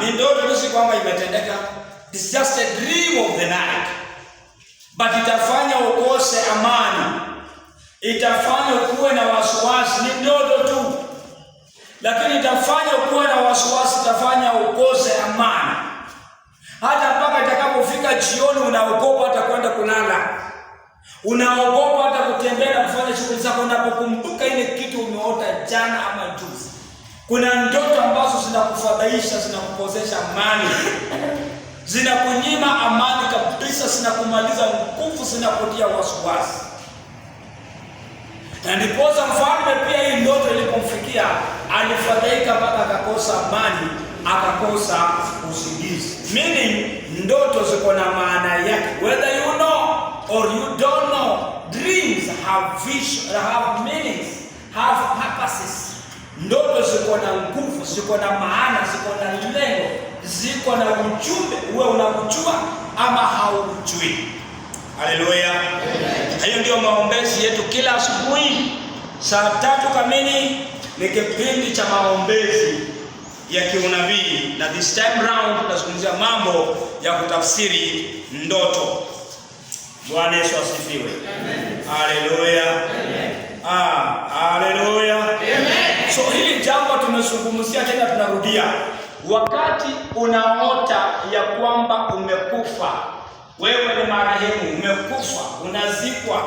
ni ndoto si kwamba imetendeka. It's just a dream of the night. But itafanya ukose amani. Itafanya ukuwe na wasiwasi, ni ndoto tu. Lakini itafanya ukuwe na wasiwasi, itafanya ukose amani. Hata mpaka itakapofika jioni unaogopa hata kwenda kulala. Unaogopa hata kutembea na kufanya shughuli zako unapokumbuka ile kitu umeota jana ama juzi. Kuna ndoto ambazo zinakufadhaisha, zinakukosesha amani. Zinakunyima amani kabisa, zinakumaliza nguvu, zinakutia wasiwasi. Na ndiposa mfalme pia hii ndoto ilipomfikia alifadhaika mpaka akakosa amani, akakosa usingizi. Meaning ndoto ziko na maana yake. Whether you know or you don't know, dreams have vision, have meanings, have purposes. Ndoto ziko na nguvu, ziko na maana, ziko na lengo, ziko na ujumbe, uwe unakujua ama haujui. Haleluya. Hayo ndio maombezi yetu kila asubuhi saa 3 kamili. Ni kipindi cha maombezi ya kiunabii, na this time round tunazungumzia mambo ya kutafsiri ndoto. Bwana Yesu asifiwe. Amen. Haleluya. Amen. Haleluya. Amen. So hili jambo tumezungumzia tena, tunarudia. Wakati unaota ya kwamba umekufa, wewe ni marehemu, umekufa, unazikwa,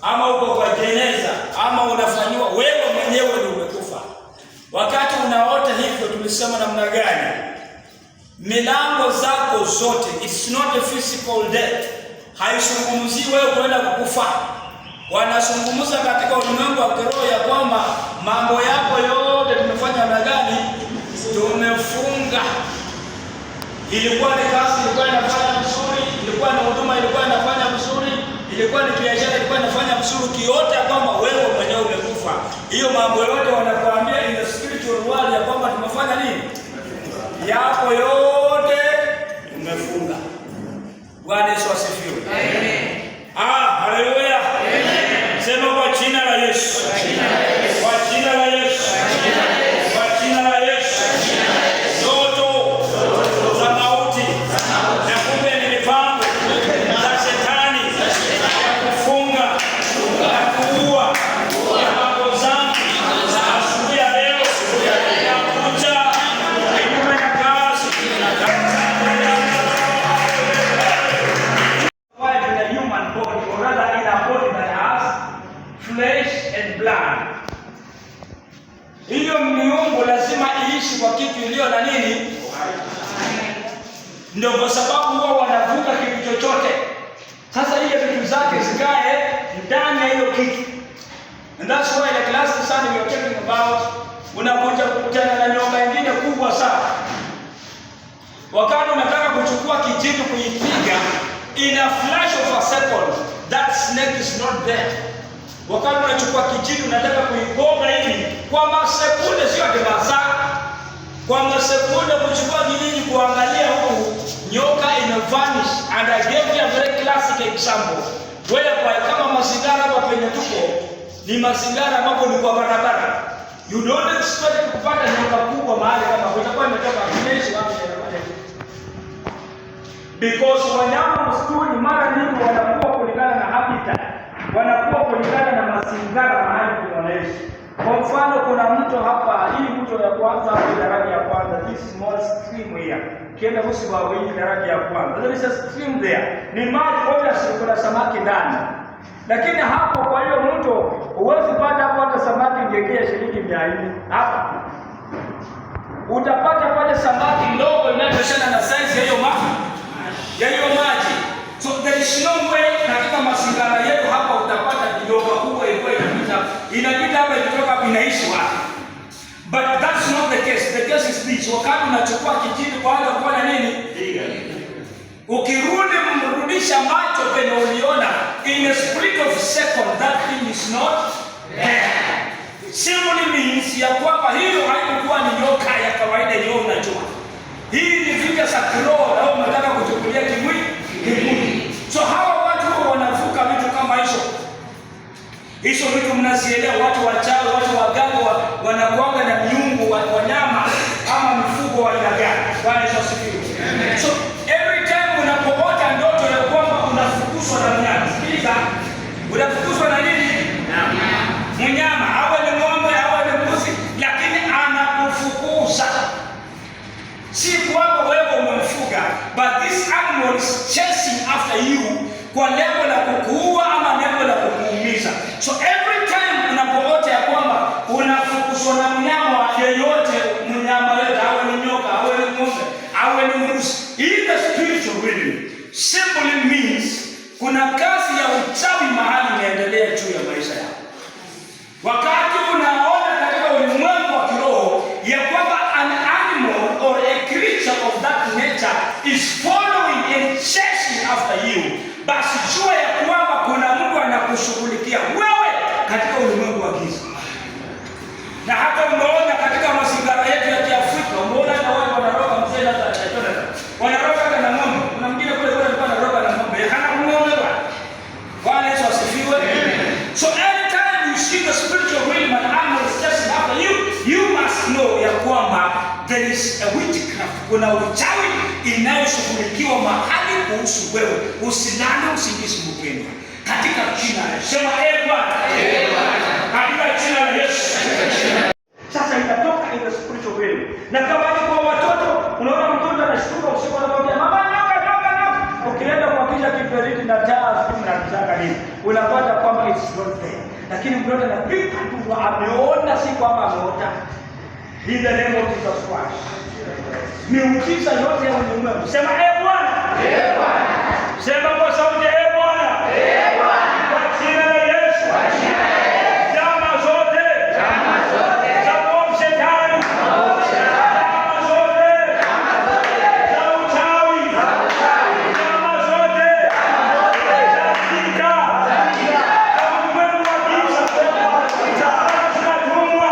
ama uko kwa jeneza, ama unafanywa, wewe mwenyewe ndio umekufa. Wakati unaota hivyo, tulisema namna gani? Milango zako zote, it's not a physical death. Haisungumzi wewe kwenda kukufa. Wanazungumza katika ulimwengu wa kiroho ya kwamba mambo yako yote tumefanya namna gani? Tumefunga. Ilikuwa ni kazi ilikuwa inafanya vizuri, ilikuwa ni huduma ilikuwa inafanya vizuri, ilikuwa ni biashara ilikuwa inafanya vizuri, kiote kwamba wewe mwenyewe umekufa. Hiyo mambo yote wanakuambia in the spiritual world ya kwamba tumefanya nini? Yako yote umefunga. Bwana Yesu asifiwe. Amen. Haleluya. Amen. Sema kwa jina la Yesu. Kwa jina la Yesu. Kwa jina la Yesu. Kwa jina la Yesu. Ndoto za mauti na kumbe ni mipango za shetani ya kufunga na kuua ya mambo zangu asubuhi ya leo ya kuja kinyume na kazi. Flesh and blood. Hiyo miungu lazima iishi kwa kitu iliyo na nini? Ndio kwa sababu wao wanavuka kitu chochote. Sasa ile vitu zake zikae ndani ya hiyo kitu. And that's why the last Sunday we were talking about, unakuja kukutana na nyoka nyingine kubwa sana. Wakati unataka kuchukua kijiti kuipiga, in a flash of a second, that snake is not there. Wakati unachukua kijiti unataka kuigonga hivi, kwa masekunde, sio ati masaa, kwa masekunde kuchukua kijiti kuangalia huku, nyoka vanish. And I gave you a very classic example where kama mazingira hapa penye tuko ni mazingira ambapo ni kwa barabara. You don't expect kupata nyoka kubwa mahali kama utakuwa umetoka village wapi ya because wanyama msituni mara nyingi wanakuwa kulingana na habitat, wanakuwa kulingana na mazingira mahali wanaishi. Kwa mfano kuna mto hapa, hii mto ya kwanza hapo daraja ya kwanza, this small stream here. Kienda husibabu hii daraja ya kwanza. There is a stream there. Ni maji obviously kuna samaki ndani. Lakini hapo kwa hiyo mto huwezi pata hapo hata samaki ngekea shilingi 400. Hapa utapata pale samaki ndogo inayotoshana na size ya hiyo maji. Ya hiyo maji. So there is no way katika mazingira yetu hapa utapata kidogo kubwa ilikuwa inapita hapa ikitoka inaishi wapi. But that's not the case. The case is this. Wakati unachukua kijiti kwanza kufanya nini? Ukirudi mrudisha macho penye uliona, in a split of a second that thing is not there. Simply means ya kwamba hiyo haikuwa ni nyoka ya kawaida hiyo unajua. Hii ni vita za kiroho au unataka kuchukulia kimwili. So hawa watu wanavuka vitu kama hizo. Hizo vitu mnazielewa, watu wachawi, watu waganga wanakuanga na miungu wanyama ama mifugo wa aina gani. Bwana Yesu asifiwe. So every time unapoota ndoto ya kwamba unafukuzwa na mnyama, sikiliza, unafukuzwa na nini? Mnyama, awe ni ng'ombe, awe ni mbuzi, lakini anakufukuza. Si kwamba wewe umemfuga, but this animal is chasing after you kwa lengo la kukuua ama lengo la kukuumiza. So every time unapoota ya kwamba unafukuzwa na mnyama yeyote, mnyama yote, awe ni nyoka, awe ni ng'ombe, awe ni mbuzi, in the spiritual realm simply means kuna kazi ya uchawi mahali inaendelea juu ya maisha yako. Wakati unaona katika ulimwengu wa kiroho ya kwamba an animal or a creature of that nature is following and chasing after you, basi jua ya kwamba kuna mtu anakushughulikia wewe katika ulimwengu wa giza. Na hata umeona katika mazingira yetu ya Kiafrika, umeona na wao wanaroga mzee na Jonathan. Wanaroga na ng'ombe. Kuna mwingine kule alikuwa anaroga na ng'ombe. Hana ng'ombe bwana. Bwana Yesu asifiwe. So anytime you see the spiritual realm and animal is chasing after you, you must know ya kwamba there is a witchcraft. Kuna uchawi inayoshughulikiwa mahali kuhusu wewe. Usilale usingizi mpendwa. Katika jina la Yesu. Sema Bwana. Katika jina la Yesu. Sasa itatoka in the spiritual realm. Na kama ni kwa watoto, unaona mtoto anashtuka usiku anakwambia mama nyoka. Ukienda kwa kisha kiberiti na taa siku na kitaka nini, unapata kwamba it's not there. Lakini mtoto anapika tu ameona, si kwamba ameota. In the name of Jesus Christ. Miujiza yote ya ulimwengu. Sema Bwana. Bwana. Sema kwa sauti Bwana. Bwana. Kwa jina la Yesu. Kwa jina la Yesu. Jama zote. Jama zote. Za shetani. Jama zote. Jama zote. Za uchawi. Jama zote. Za sika. Za ulimwengu wa giza. Tunatumwa.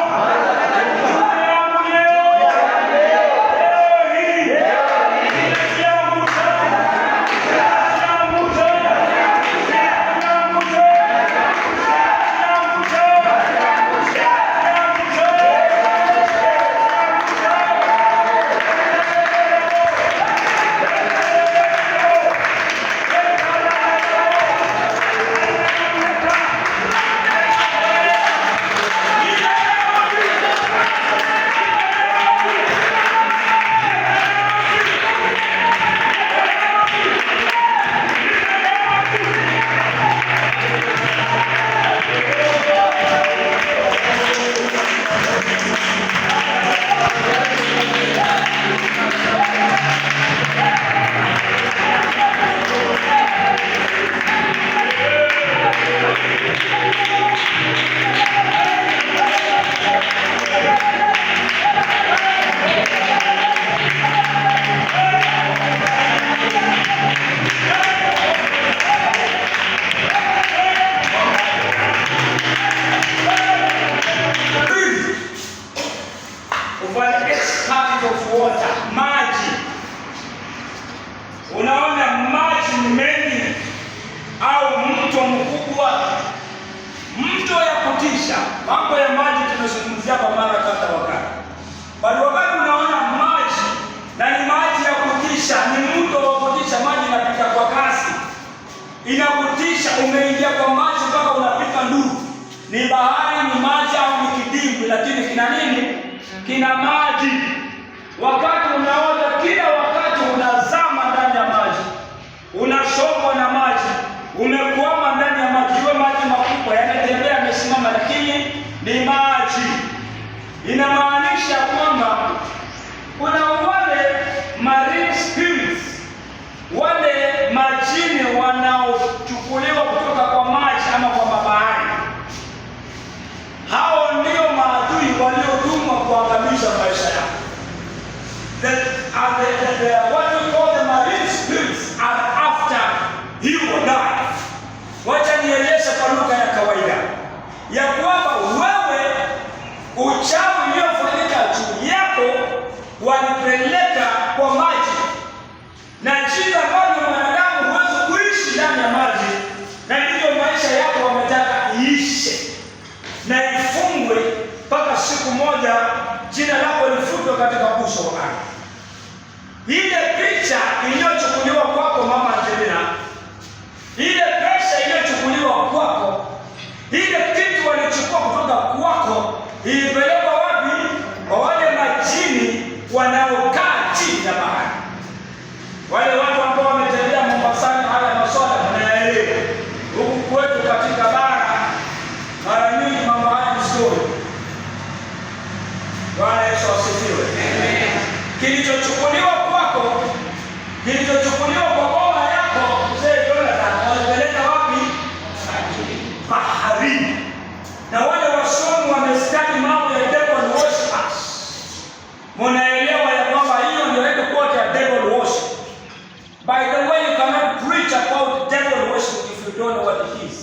Maji. Unaona maji mengi au mto mkubwa, mto ya kutisha. Mambo ya maji tumezungumzia kwa mara kadha wakati. Bali wakati unaona maji na ni maji ya kutisha, ni mto wa kutisha, maji inapita kwa kasi, inakutisha, umeingia kwa maji mpaka unapika nduru. Ni bahari, ni maji au ni kidimbwi, lakini kina nini? Kina maji. Wakati unaona kila wakati unazama ndani ya maji, unasombwa na maji, umekwama ndani ya maji. Iwe maji makubwa yanatembea yamesimama, lakini ni maji. Inamaanisha kwamba kuna wale marine spirits, wale majini wanaochukuliwa kutoka kwa maji ama kwa mabahari. Hao ndio maadui waliotumwa kuangamiza maisha yako. What we call the marine spirits are after you or die. Wacha nieleze kwa lugha ya kawaida ya kwamba wewe uchawi uliofanyika juu yako walipeleka kwa maji, na jinsi ambavyo mwanadamu huwezi kuishi ndani ya maji, na ndivyo maisha yako wametaka iishe na ifungwe mpaka siku moja jina lako lifutwe katika uso wa ardhi. ile picha iliyochukuliwa kwako mama Angelina, ile pesa iliyochukuliwa kwako, ile kitu walichukua kutoka kwako, ilipelekwa wapi? Kwa wale majini wanaokaa chini ya bahari. Wale watu ambao wametembea Mombasani, haya masuala wanaelewa. Huku kwetu katika bara, mara nyingi mambo haya ni story. Bwana Yesu asifiwe. Kilichochukuliwa kwako, kilichochukuliwa kwa boma yako, mzee Jonathan, walipeleka wapi? Baharini. Na wale wasomi wamestadi mambo ya devil worshippers, munaelewa ya kwamba hiyo ndio headquarters ya devil worship. By the way, you cannot preach about devil worship if you don't know what it is.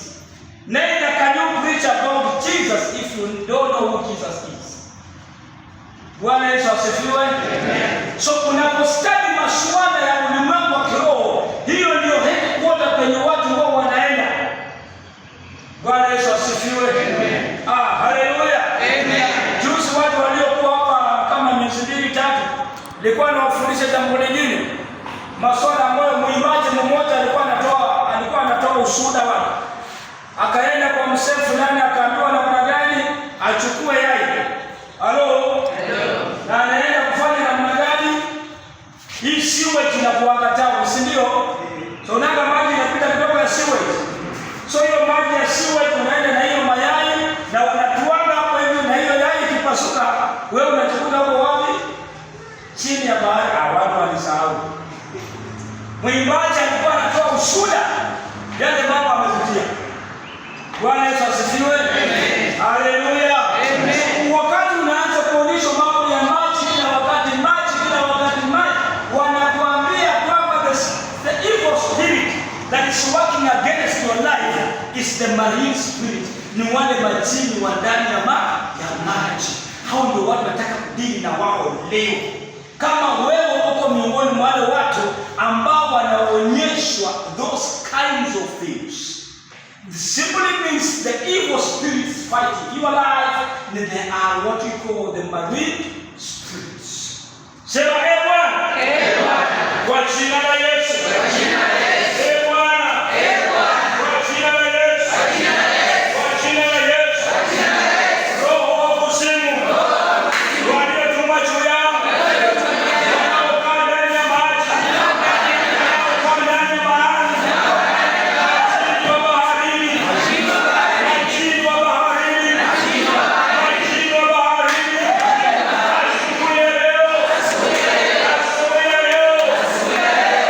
Neither can you preach about Jesus if you don't know who Jesus is. Bwana Yesu asifiwe. So unapostadi masuala ya ulimwengu wa kiroho, hiyo ndio headquarters penye watu wao wanaenda. Bwana Yesu asifiwe. Haleluya. Juzi watu waliokuwa hapa kama miezi 2-3, nilikuwa nawafundisha jambo lingine. Masuala ambayo muimbaji mmoja alikuwa anatoa ushuhuda wake. Akaenda kwa mzee fulani akaambiwa namna gani achukue yai. Halo? Na anaenda kufanya namna gani? Hii siwe tunakuanga tamu, si ndio? So nanga maji inapita kidogo ya siwe. So hiyo maji ya siwe tunaenda na hiyo mayai na unatuanga hapo hivi, na hiyo yai ikipasuka, wewe unachukua hapo wapi? Chini ya bahari. Watu walisahau. Mwimbaji alikuwa anatoa ushuhuda, yale mambo amezitia. Bwana Yesu asifiwe. Haleluya. Wakati unaanza kuonyesha mambo ya maji kila wakati, maji, wanakuambia kwamba the evil spirit that is working against your life is the marine spirit. Ni wale majini wa ndani ya maji. Hao ndio watu wanataka kudili na wao leo. Kama wewe uko miongoni mwa wale watu ambao wanaonyeshwa those kinds of things, it simply means the evil spirits fighting your life, and they are what we call the marine spirits. Sema Bwana. Kwa jina la Yesu. Bwana. Kwa jina la Yesu. Kwa jina la Yesu. Roho wa kuzimu waliotumwa juu yangu, wanaokaa ndani ya maji, wanaokaa ndani ya bahari, majini wa baharini, majini wa baharini, majini wa baharini, asubuhi ya leo, asubuhi ya leo,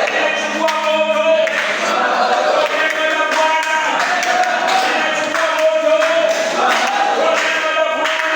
inachukua moto, neno la Bwana, inachukua moto, neno la Bwana,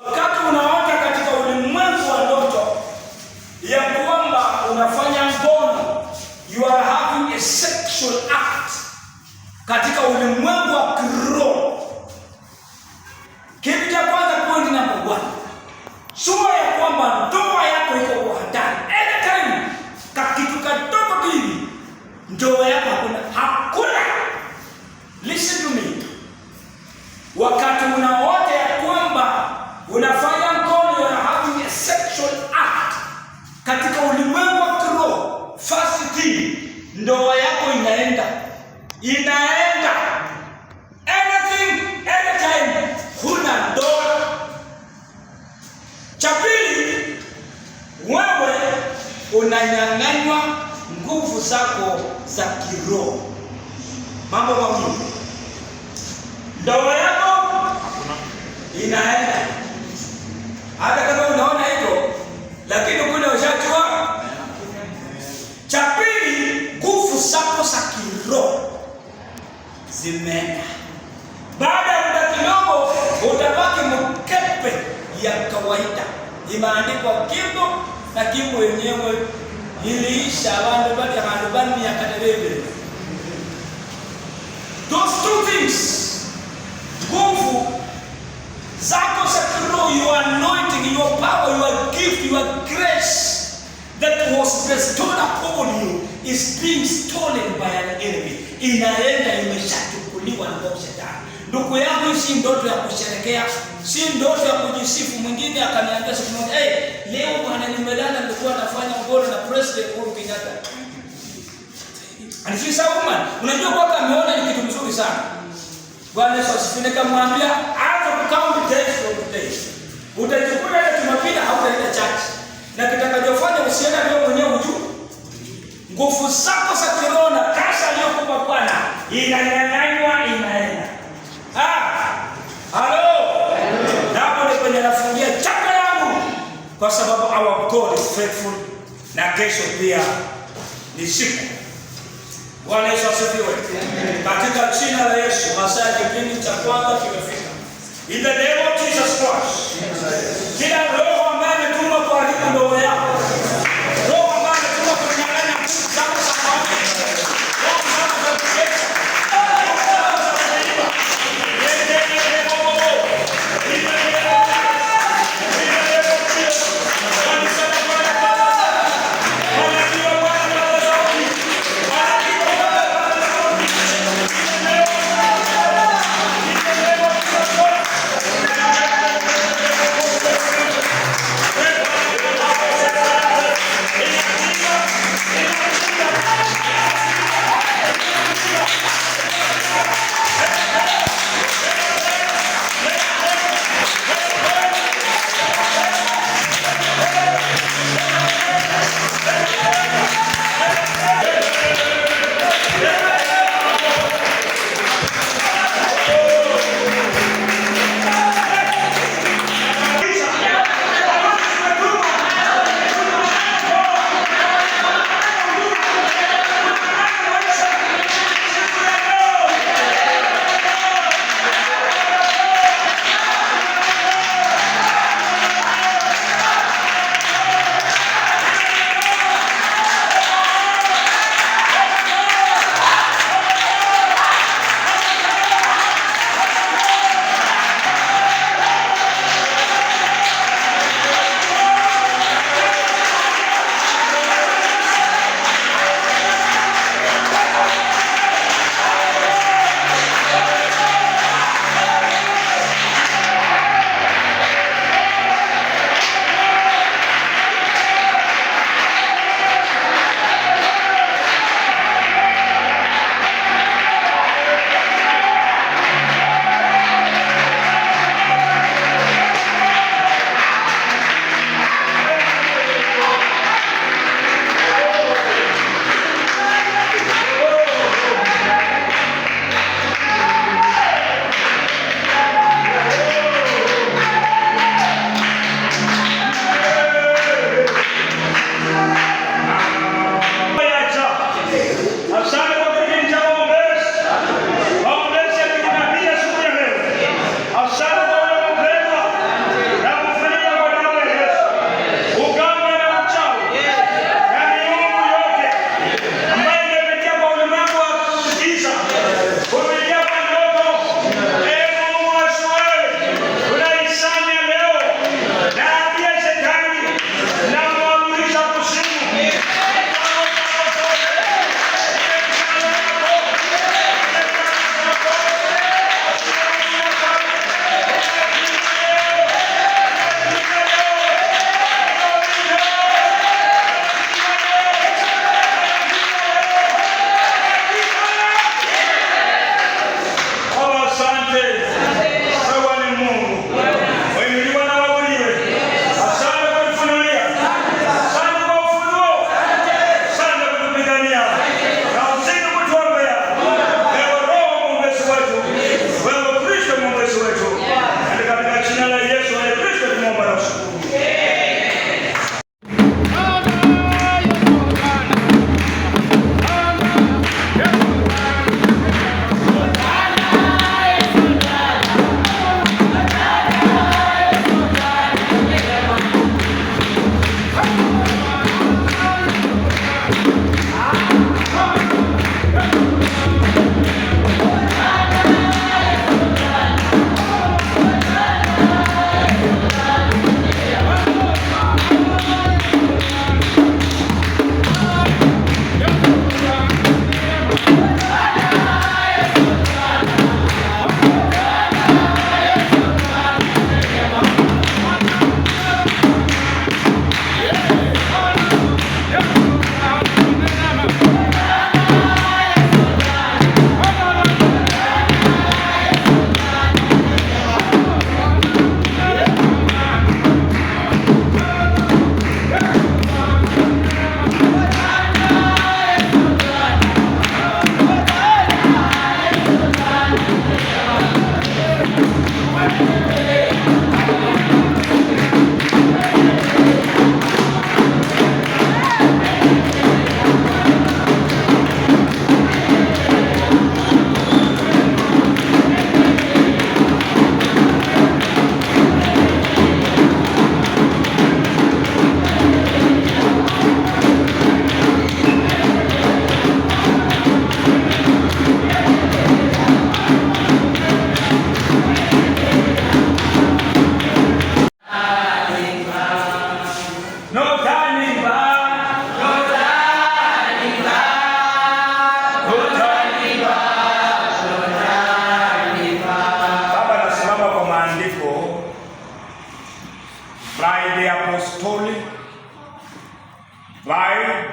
wakati unaota katika ulimwengu wa ndoto ya kwamba unafanya ngono, you are having a sexual act katika ulimwengu wa kiroho, kitu cha kwanza, point number 1, sura ya kwamba ndoa yako iko kwa hatari. Anytime kakitu kadogo hivi, ndoa yako hakuna. Listen to me. Wakati unaota ya kwamba unafanya ngono, you are having a sexual act katika ulimwengu wa kiroho, first thing, ndoa yako inaenda. Anything, anytime, huna ndoa. Cha pili, wewe unanyang'anywa nguvu zako za kiroho. Mambo mawili, ndoa yako inaenda. Hata kama unaona hivyo, lakini kuna ushajua. Cha pili, nguvu zako za kiroho zimeenda. Baada ya muda kidogo utabaki mkepe ya kawaida. Imeandikwa Kimbo na Kimbo yenyewe iliisha abantu bani ya kaderebe. Those two things, nguvu zako za kiroho, your anointing, your power, your gift, your grace that was bestowed upon you is being stolen by an enemy. Inaenda imeshachukuliwa na shetani. Ndugu yangu, si ndoto ya kusherekea, si ndoto ya kujisifu. Mwingine akaniambia siku moja, leo bwana nimelala nilikuwa nafanya ngoro na President Uhuru Kenyatta. Alifisa woman, unajua kwa ameona ni kitu mzuri sana. Bwana Yesu asifiwe. Nikamwambia anza count days from today. Utajikuta ile Jumapili hautaenda church. Na kitakachofanya usiende leo mwenyewe ujue. Nguvu zako za kiroho na kasha aliyokupa Bwana inanyang'anywa, inaenda. Hello. Hapo ndipo ninafungia chapa yangu kwa sababu our God is faithful na kesho pia ni siku. Bwana Yesu asifiwe. Katika jina la Yesu, masaa ya kipindi cha kwanza kimefika. In the name of Jesus Christ. Kila roho ambaye ametumwa kwa ajili ya ndoa yako, roho ambaye ametumwa kunyang'anya nguvu zako za maombi, roho zako za kujenga,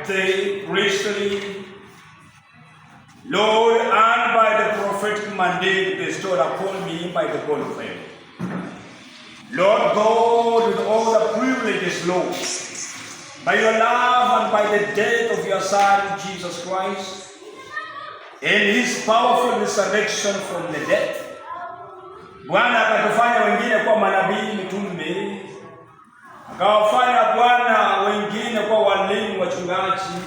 the priestly, Lord, and by the prophetic mandate bestowed upon me by the God of heaven. Lord God, with all the privileges, Lord, by your love and by the death of your Son, Jesus Christ, in his powerful resurrection from the dead, Bwana akatufanya wengine kwa manabii, mitume, akawafanya Bwana wengine kwa walimu, wachungaji,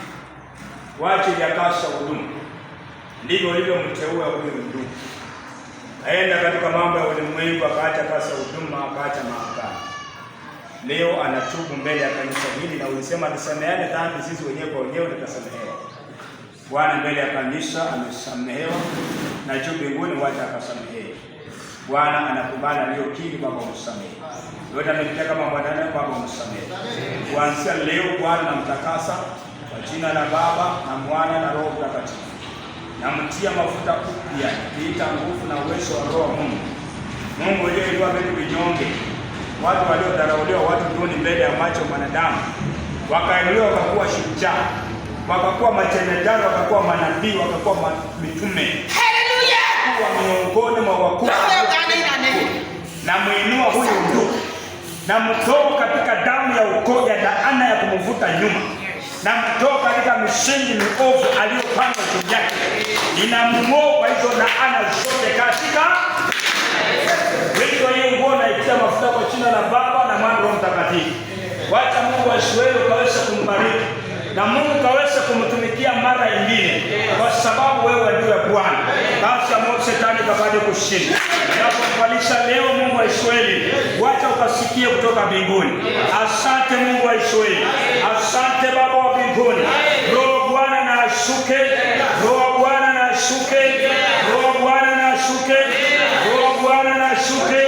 kwa ajili ya kazi ya huduma. Ndivyo ulivyomteua huyu ndugu. Aenda katika mambo ya ulimwengu, akaacha kazi ya huduma, akaacha mahakama. Leo anatubu mbele ya kanisa hili, na ulisema tusameheane dhambi sisi wenyewe kwa wenyewe, tutasamehewa. Bwana mbele ya kanisa amesamehewa, na juu mbinguni wacha akasamehewe. Bwana anakubali aliyokiri, Baba umsamehe. Yote ametenda kama mwanadamu, Baba umsamehe. Kuanzia leo Bwana namtakasa kwa jina la Baba na Mwana na Roho Mtakatifu. Namtia mafuta upya, kiita nguvu na uwezo wa Roho Mungu. Mungu aliyeinua vitu vinyonge, watu waliodharauliwa, watu duni mbele ya macho mwanadamu, wakainuliwa wakakuwa shujaa, wakakuwa majemadari, wakakuwa manabii, wakakuwa mitume. Haleluya! Kwa miongoni mwa wakuu. Na muinua huyu ndugu, na mtoa katika damu ya ukoo ya laana ya kumvuta nyuma, na mtoa katika misingi miovu aliyopanga juu yake. Ninamng'oa kwa hizo laana zote katika wito hiyo nguo, na itia mafuta kwa jina la Baba na Mwana na Roho Mtakatifu. Wacha Mungu wa Israeli kaweze kumbariki, na Mungu kaweze kumtumikia mara nyingine, kwa sababu wewe ndiye Bwana. Basi ambapo shetani kapate kushinda. Ninakufalisha leo Mungu wa Israeli, wacha ukasikie kutoka mbinguni. Asante Mungu wa Israeli. Asante Baba wa mbinguni. Roho Bwana na ashuke. Roho Bwana na ashuke. Roho Bwana na ashuke. Roho Bwana na ashuke.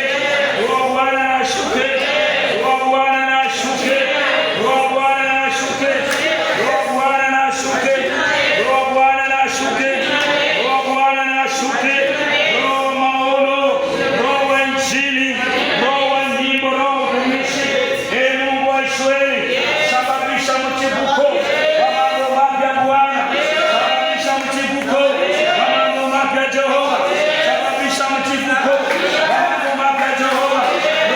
Roho Bwana na ashuke. Roho Bwana na ashuke. Roho Bwana na ashuke. Roho Bwana na ashuke. Roho Bwana na ashuke. Roho Bwana na ashuke. Roho maono, Roho Injili, Roho nyimbo, Roho utumishi. Ee Mungu wa Israeli, sababisha mchipuko wa mambo mapya Bwana. Sababisha mchipuko wa mambo mapya Jehova. Sababisha mchipuko wa mambo mapya Jehova.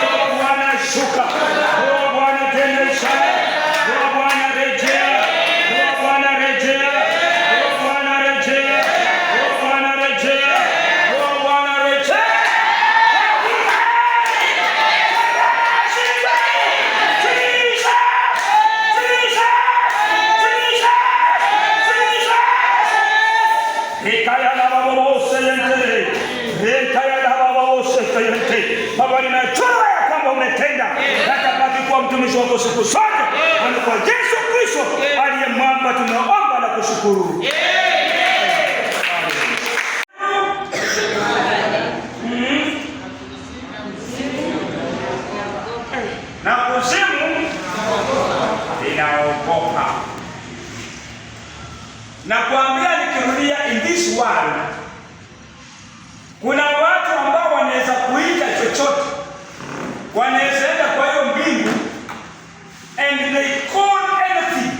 Roho Bwana shuka. Roho Bwana tenda ishara. Roho Bwana rejea. Roho Bwana rejea. Roho Bwana rejea. Roho Bwana rejea. Roho Bwana rejea. Baba, ninajua ya kwamba umetenda, natabaki kuwa mtumishi wako siku zote. Na kwa Yesu Kristo aliye mwamba tunaomba na kushukuru. Na kuzimu inaogopa. Na kuambia nikirudia, in this world kuna watu ambao wanaweza kuita chochote, wanaweza enda kwa hiyo mbingu and they call anything.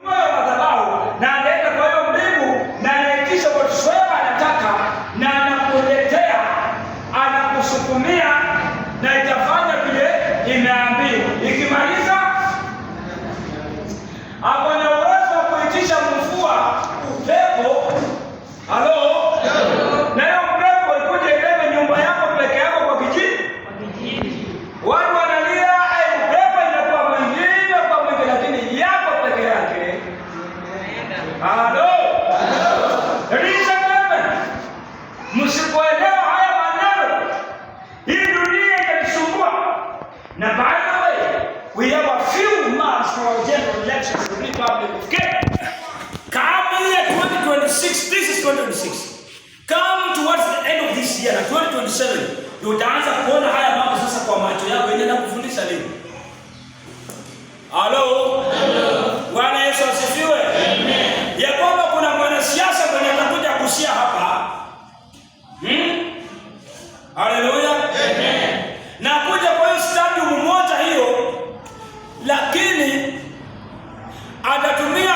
Moyo madhabahu na anaenda kwa hiyo mbingu na anaitisha whatsoever anataka, na anakuletea, anakusukumia, na itafanya vile imeambiwa. Ikimaliza hapo na uwezo wa kuitisha mvua, upepo. Halo? Na hiyo upepo ikuje ibebe nyumba yako peke yako kwa kijiji. Watu wanalia, upepo inakuwa mwingine kwa mwingine, lakini yako peke yake. Halo? Listen gentlemen, msipoelewa haya maneno, hii dunia inasumbua. Na by the way, we have a few months for our general elections in the Republic of Kenya. Come here 2026, this is 2026. Come towards the end of this year, 2027, utaanza kuona haya mambo sasa kwa macho yako yenyewe na kufundisha leo. Halo? Bwana Yesu asifiwe. Amen. Ya kwamba kuna mwanasiasa mwenye atakuja kusia hapa. Haleluya. Amen. Na kuja kwa hiyo stadium moja hiyo, lakini atatumia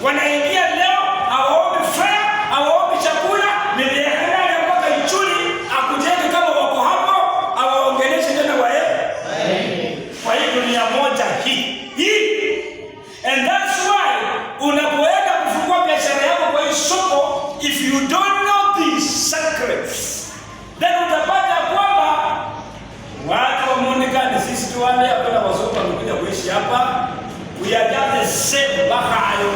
Wanaingia leo, hawaombi fare, hawaombi chakula, ni biashara mpaka ichuli akujenge kama wako hapo, hawaongeleshe tena wae. Kwa hii dunia moja hii. And that's why unapoenda kufungua biashara yako kwa hii soko, if you don't know these secrets, then utapata kwamba watu wa muonekane sisi tu wale hapa wazungu wamekuja kuishi hapa, we are just the same bahayo.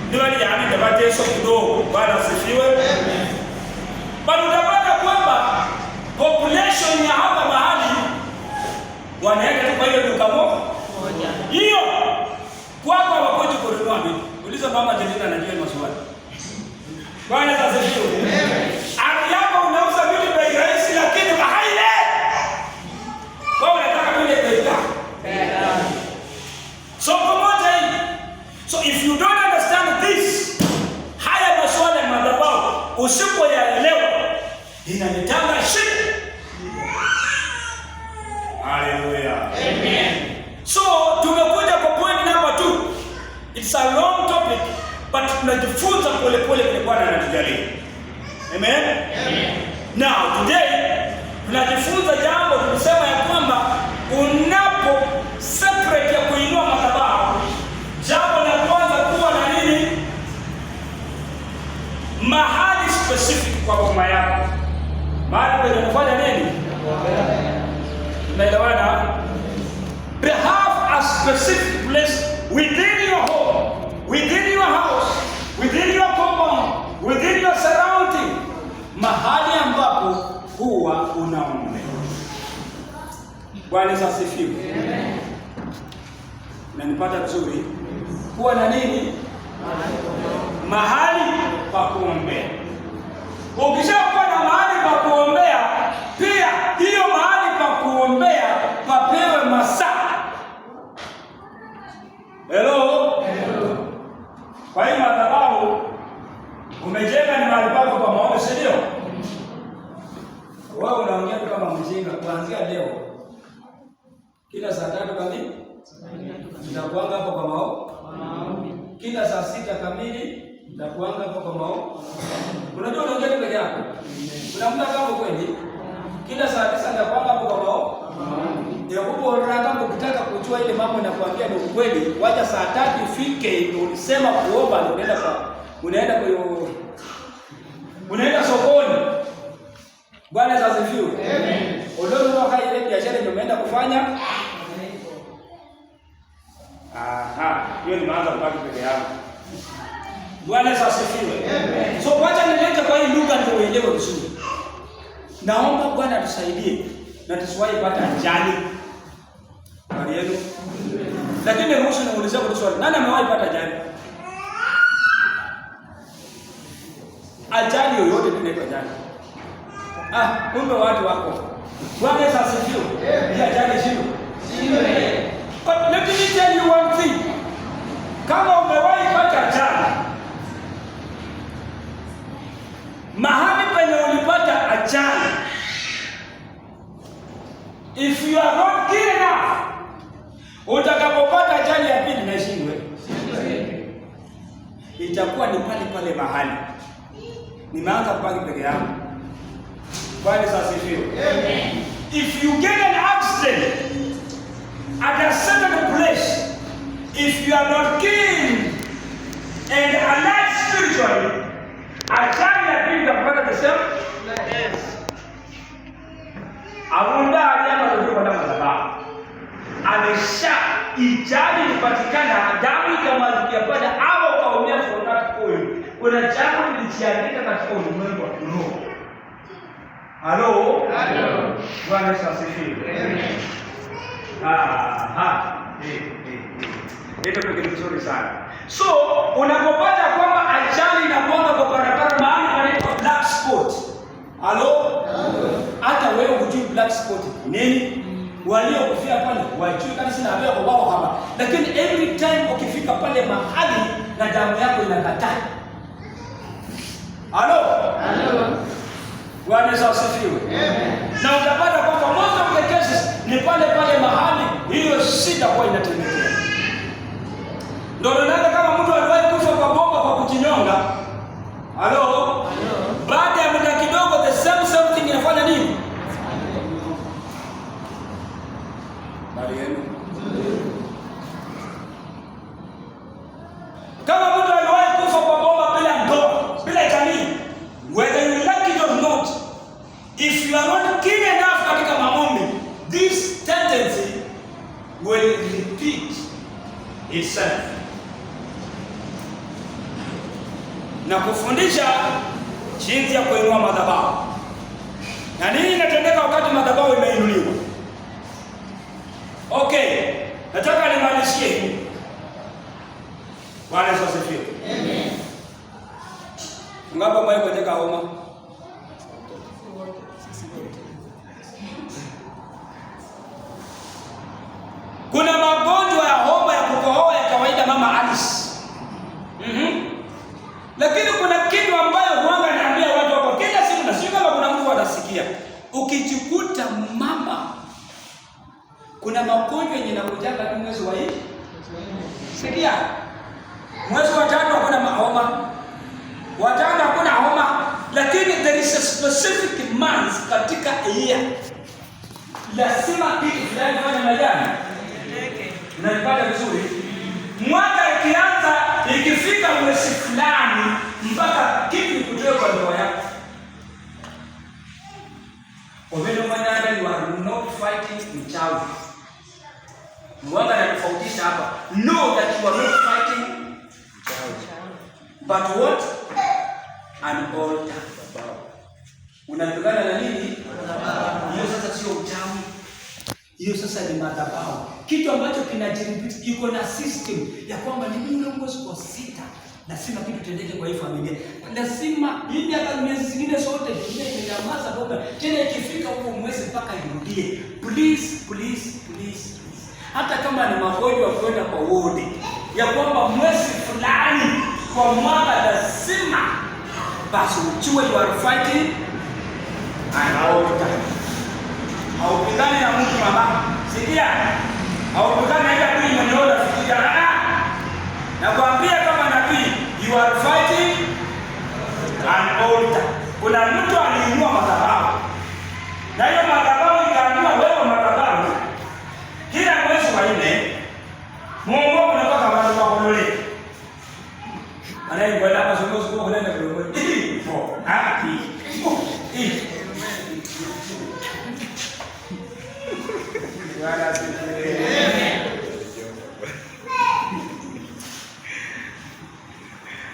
Ndio wale yani ndio Yesu kidogo, Bwana asifiwe. Bado utapata kwamba population ya hapa mahali wanaenda kwa hiyo duka moja. Hiyo kwako wakoje kununua vitu. Uliza mama Jelina anajua maswali. Bwana asifiwe. Ari yako unauza vitu bei rahisi lakini haile. Wewe unataka vile bei gani? So pamoja hii. So if you don't understand this, haya maswali ya madhabahu usipoyaelewa inanitanga shida. Hallelujah. Amen. So tumekuja kwa point number 2. It's a long topic, but tunajifunza pole pole kwa Bwana anatujalia. Amen. Amen. Now today tunajifunza jambo tunasema ya kwamba unapo separate ya kuinua madhabahu, jambo la kwanza kuwa na nini? Mahali specific kwa boma yako. Mahali penye kufanya nini? Tunaelewana? They have a specific place within your home, within your house, within your compound, within your surrounding, mahali ambapo huwa unaomba. Bwana asifiwe. Amen. Nanipata vizuri? Kuwa na nini? Mahali pa kuombea. Ukishakuwa na mahali pa kuombea, pia hiyo mahali pa kuombea papewe masaa. Hello? Hello. Kwa hiyo madhabahu umejenga ni mahali pako kwa maombi, si ndio? Wewe unaongea kama mjinga kuanzia leo. Kila saa 3 kamili tutakuanga hapo kwa maombi. Kila saa 6 kamili tutakuanga hapo kwa maombi. Unajua unaongea peke yako. Unamda kama kweli. Kila saa 9 tutakuanga hapo kwa maombi. Ndio huko unataka ukitaka kujua ile mambo na kuambia ni ukweli, wacha saa 3 ifike ndio ulisema kuomba ndio unaenda sokoni. Bwana asifiwe. Amen. Ndio wakati ile biashara ndio umeenda kufanya. Aha, hiyo ni maana kubaki peke yako. Bwana asifiwe. Amen. So wacha nilete kwa hii lugha ndio uelewe vizuri. Naomba Bwana atusaidie na tusiwahi pata ajali. Bali yenu. Lakini ruhusa niulize kwa swali. Nani amewahi pata ajali? Ajali yoyote inaitwa ajali. Kumbe watu wako. Bwana asifiwe. Ni ajali sio? Sio. But let me tell you one thing. Kama umewahi pata ajali, mahali penye ulipata ajali, if you are not keen enough, utakapopata ajali ya pili na shindwe, itakuwa ni pale mahali. Nimeanza kupanga peke yangu. Bwana asifiwe. Amen. If you get an accident at a certain place, if you are not keen and alert spiritually, ajali ya pili itapata the same. Yes. Abunda aliyama ndio kwa madhabahu. Amesha ijali ipatikana damu ikamalikia pale au kaumia for that point. Kuna jambo lilijiandika katika ulimwengu wa roho. Hello? Hello. Bwana asifiwe. Amen. Ndio kitu kizuri sana. So, unapopata kwamba ajali inagonga kwa barabara mahali panaitwa black spot. Hello? Hata wewe hujui black spot nini? Waliokufia pale wajui kama sina habari kwa wao hapa. Lakini every time ukifika pale mahali na damu yako inakataa. Hello? Hello. Bwana asifiwe. Amen. Na utapata kwamba most of the cases ni pale mahali hiyo shida kwa inatendekea. Ndio unaona kama mtu aliwahi kufa kujinyonga. Halo? Baada ya muda kidogo the same thing inafanya nini? Bali yenu. Kama mtu aliwahi kufa kwa bomba bila ndoa, bila jamii, whether you like it or not, if you are not keen enough katika maombi, this tendency will repeat itself. Na kufundisha jinsi ya kuinua madhabahu. Na nini inatendeka wakati madhabahu imeinuliwa? Okay, nataka nimalizie hivi. Bwana asifiwe. Amen. Ngapo mwae kwenye homa? Kuna magonjwa ya homa ya kukohoa ya kawaida mama Alice. Lakini kuna kitu ambayo huanga naambia watu wako kila siku na sio kama kuna mtu anasikia. Ukijikuta mama kuna magonjwa yenye nakujanga tu mwezi wa hii. Sikia. Mwezi wa 3 hakuna homa. Wa 5 hakuna homa, lakini there is a specific month katika year. Lazima kitu fulani fanya majani. Unanipata vizuri? Mwaka ikianza ikifika mwezi fulani mpaka kitu kutoka kwa ndoa yako. Oveno manana you are not fighting uchawi. Mwanga anatofautisha hapa. Know that you are not fighting uchawi. But what? An altar. Unapigana na nini? Hiyo sasa sio uchawi. Hiyo sasa ni madhabahu. Kitu ambacho kinajiripiti iko na system ya kwamba ni yule mwezi kwa 6 lazima kitu tendeke kwa hii familia. Lazima hii miaka miezi zingine zote dunia imenyamaza bomba. Tena ikifika huko mwezi mpaka irudie. Please. Hata kama ni magonjwa kwenda kwa wodi ya kwamba mwezi fulani kwa mwaka lazima basi ujue you are fighting an altar. Haupigani na mtu mama. Sikia. Haupigani na ile mwenye unafikiria. Nakwambia kama nabii, you are fighting an altar. Kuna mtu aliinua madhabahu. Na hiyo madhabahu ikainua wewe madhabahu. Kila mwezi wa 4 Mungu anataka watu wakolole. Anaye kwenda hapa sio sio kwenda kulole.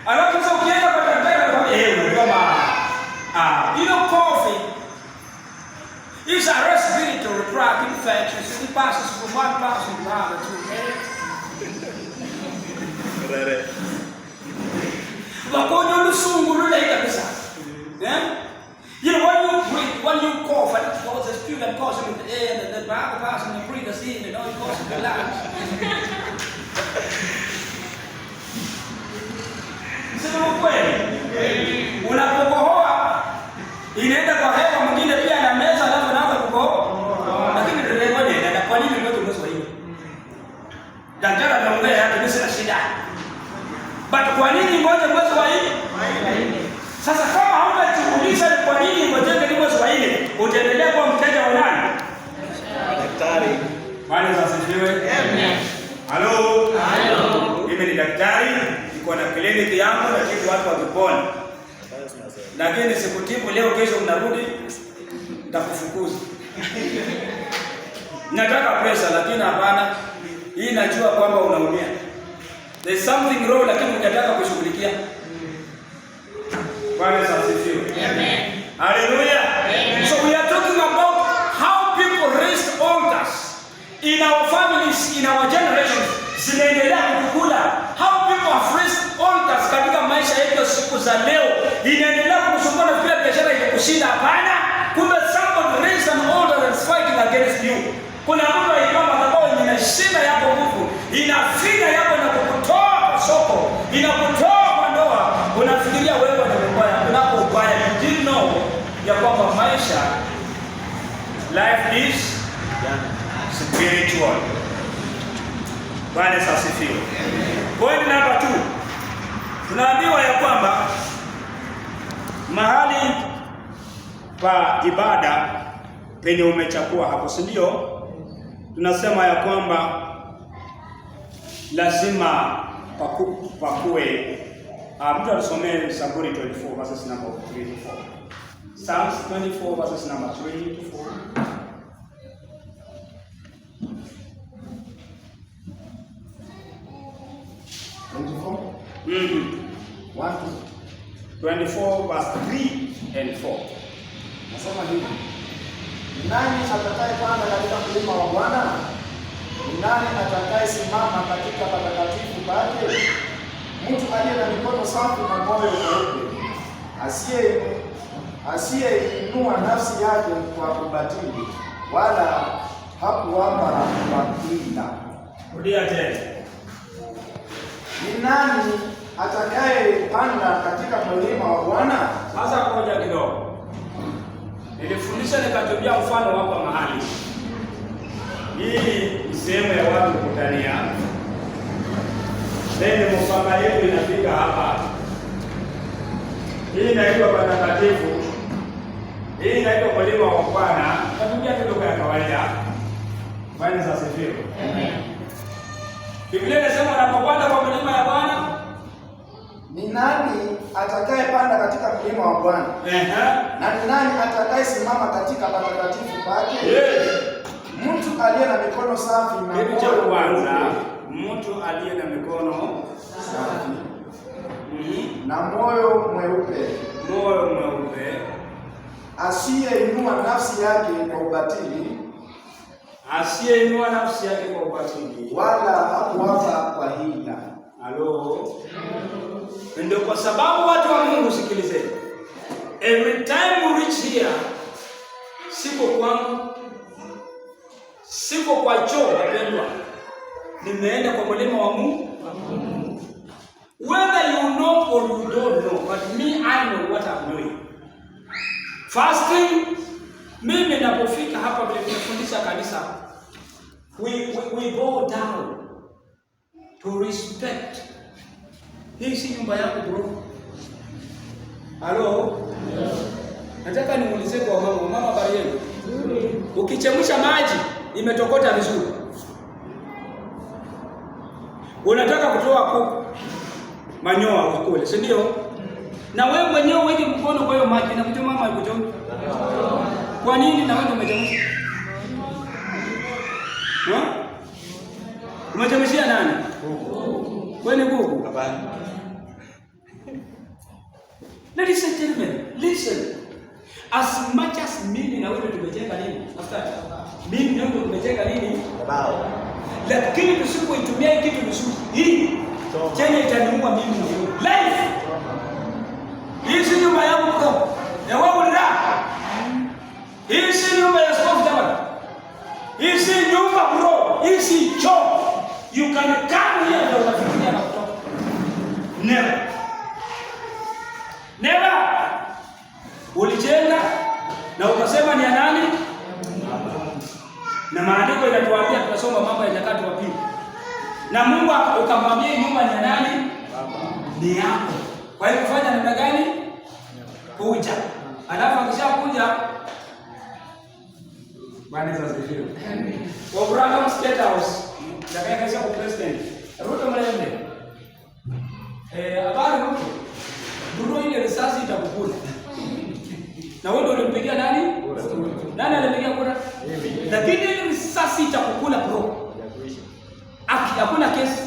Alafu sasa ukienda kwa daktari kwa you know coffee is a respiratory tract infection. So it passes from one person to another to Wakonyo lusungu lule kabisa. You know when you cough and it causes a student causing with the air and the other person will breathe us in and all it causes the lungs. Sema kweli. Unapokohoa inaenda kwa hewa mwingine pia na meza alafu anaanza kukohoa. Lakini ndio ndio kwa nini ndio tunasema hivi? Daktari anaongea hata mimi sina shida. But kwa nini ngoje mwezi wa 4? Sasa kama hautajiuliza ni kwa nini ngoje mwezi wa 4, utaendelea kuwa mteja wa nani? Daktari. Bwana asifiwe. Amen. Halo. Mimi ni daktari, niko na kliniki yangu na kitu watu wakipona. Lakini sikutibu leo kesho mnarudi nitakufukuza. Nataka pesa lakini hapana. Hii najua kwamba unaumia. There is something wrong lakini unataka kushughulikia. Bwana asifiwe. Amen. Hallelujah. Amen. So we are talking about how people raise altars in our families, in our generations. Zinaendelea kukula. How people have raised altars katika maisha yetu siku za leo. Inaendelea kukusumbua na kila biashara itakushinda hapana. Kumbe somebody raised an altar that's fighting against you. Kuna mtu alikuwa madhabahu inashinda yako nguvu. Inafinya yako na kukutoa kwa soko. Inakutoa kwa ndoa. Unafikiria wewe ni mbaya. Unapo ubaya. You didn't know ya kwamba maisha life is spiritual. Bwana asifiwe. Point number 2. Tunaambiwa ya kwamba mahali pa ibada penye umechakua hapo, si ndio? Tunasema ya kwamba lazima pakue. Mtu alisomee Zaburi 24 verses number 3 to 4. Psalms 24 verses number 3 to 4. Mm-hmm. 24 verse 3 and 4. Nasema hivi: nani atakayepanda katika mlima wa Bwana? Ni nani atakayesimama katika patakatifu pake? Mtu aliye na mikono safi na moyo mweupe, asiyeinua nafsi yake kwa ubatili, wala hakuwapa wakila. Rudia tena. Ni nani atakayepanda katika mlima wa Bwana? Sasa ngoja kidogo. Nilifundisha nikatumia mfano hapa mahali. Hii ni sehemu ya watu kukutania. Ndio mfano yetu inafika hapa. Hii inaitwa patakatifu. Hii inaitwa mlima wa Bwana. Natumia kidogo ya kawaida. Bwana asifiwe. Amen. Biblia inasema unapopanda kwa mlima ya Bwana, ni nani atakayepanda katika mlima wa Bwana? Na ni nani atakayesimama katika patakatifu pake? Mtu aliye na mikono safi na moyo mweupe. Mtu aliye na mikono safi na moyo mweupe. Moyo mweupe. Asiyeinua nafsi yake kwa ubatili. Asiyeinua nafsi yake kwa ubatili, wala hakuwapa kwa hila. Halo. Ndio kwa sababu watu wa Mungu, sikilizeni. Every time we reach here, siko kwangu, siko kwa choo wapendwa. Nimeenda kwa mlima wa Mungu. Whether you know or you don't know, but me, I know what I'm doing. Fasting, mimi napofika hapa vile tunafundisha kanisa, we go down to respect. Hii si nyumba yako bro. Halo? Nataka nimuulize kwa mama bari yenu. Ukichemsha maji imetokota vizuri, unataka kutoa kuku manyoa ukule, si ndio? Na wewe mwenyewe uweke mkono kwa hiyo maji na kutoa mama kutoa. Kwa nini na wewe umechemsha? Umechemshia nani? Wewe ni kuku? Hapana. Ladies and gentlemen, listen. As much as mimi na wewe tumejenga nini? After mimi na wewe tumejenga nini? Bao. Lakini tusipoitumia hii kitu vizuri, hii chenye itaniua mimi na wewe. Life. Hii si nyumba yangu bro. Na wewe unataka. Hii si nyumba ya skofu jamani. Hii si nyumba bro. Hii si choo. You can come here na unafikiria na kutoka. Never. Never. Ulijenga na ukasema ni ya nani? Na maandiko yanatuambia, tunasoma Mambo ya Nyakati wa Pili. Na Mungu ukamwambia nyumba ni ya nani? Ni yako. Kwa hiyo kufanya namna gani? Kuja. Alafu akishakuja, Bwana asifiwe. Kwa Abraham State House, dakika kaisha kwa president. Ruto mlembe. Habari Ruto. Ruto ile risasi itakukula. Na wewe ndio ulimpigia nani? Nani alimpigia kura? Lakini ile risasi itakukula bro. Hakuna kesi.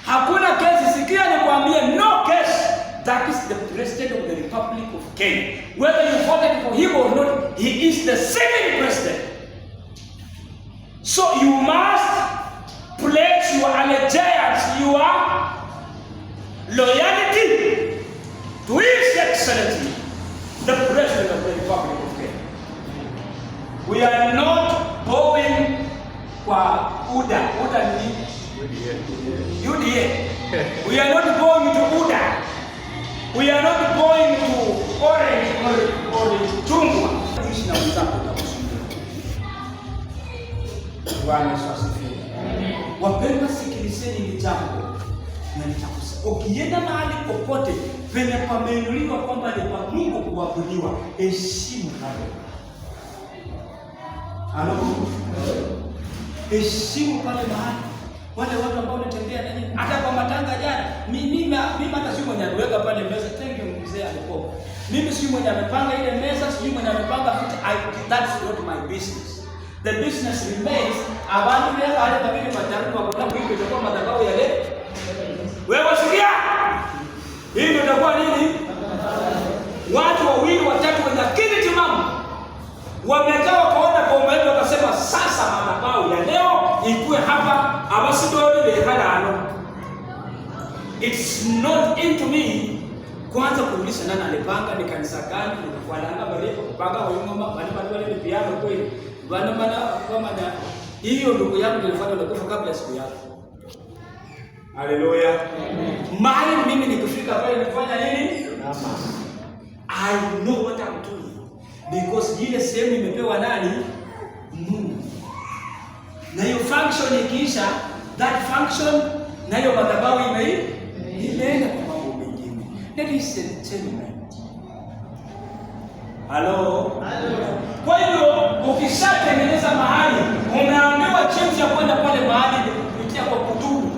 Hakuna kesi. Sikia nikwambie, no case. That is the president of the Republic of Kenya. Whether you voted for him or not, he is the sitting president. So you must pledge your allegiance, your loyalty to His Excellency, the President of the Republic of Kenya. We are not going kwa UDA. UDA ni UDA. We are not going to UDA. We are not going to Orange or Chungwa. Ishi na wenzako utakusumbua. Bwana asifiwe. Wapendwa, sikilizeni hili jambo. na nitakusikia. Ukienda mahali popote penye pameinuliwa kwamba ni pa Mungu kuabudiwa, heshimu hapo. Halo? Heshimu pale mahali. Wale watu ambao wanatembea na nini? Hata kwa matanga jana, mimi hata si mwenye aliweka pale meza, thank you mzee alikuwa. Mimi si mwenye amepanga ile meza, si mwenye amepanga vitu. That's not my business. The business remains abantu leo wale babili matatu wa kutabu hiyo itakuwa madhabahu ya leo. Wewe sikia? Hii ndio itakuwa nini? Watu wawili watatu wenye akili timamu wamekaa wakaona kwa maana wakasema sasa madhabahu ya leo ikuwe hapa abasidoni lehalano. It's not into me kwanza kuuliza nani alipanga, ni kanisa gani, wanaanga bali kupanga wao bali wale ni piano kweli. Bwana kama na hiyo ndugu yangu nilifanya ndoto kabla siku yako. Haleluya. Mahali mimi nikifika pale nifanya nini? I know what I'm doing. Because ile sehemu imepewa nani? Mungu. Na hiyo function ikiisha, that function na hiyo madhabahu imeenda kwa mambo mengine. Ladies and gentlemen. Hello. Kwa hiyo ukishatengeneza mahali, umeambiwa jinsi ya kwenda pale mahali kupitia kwa kutubu.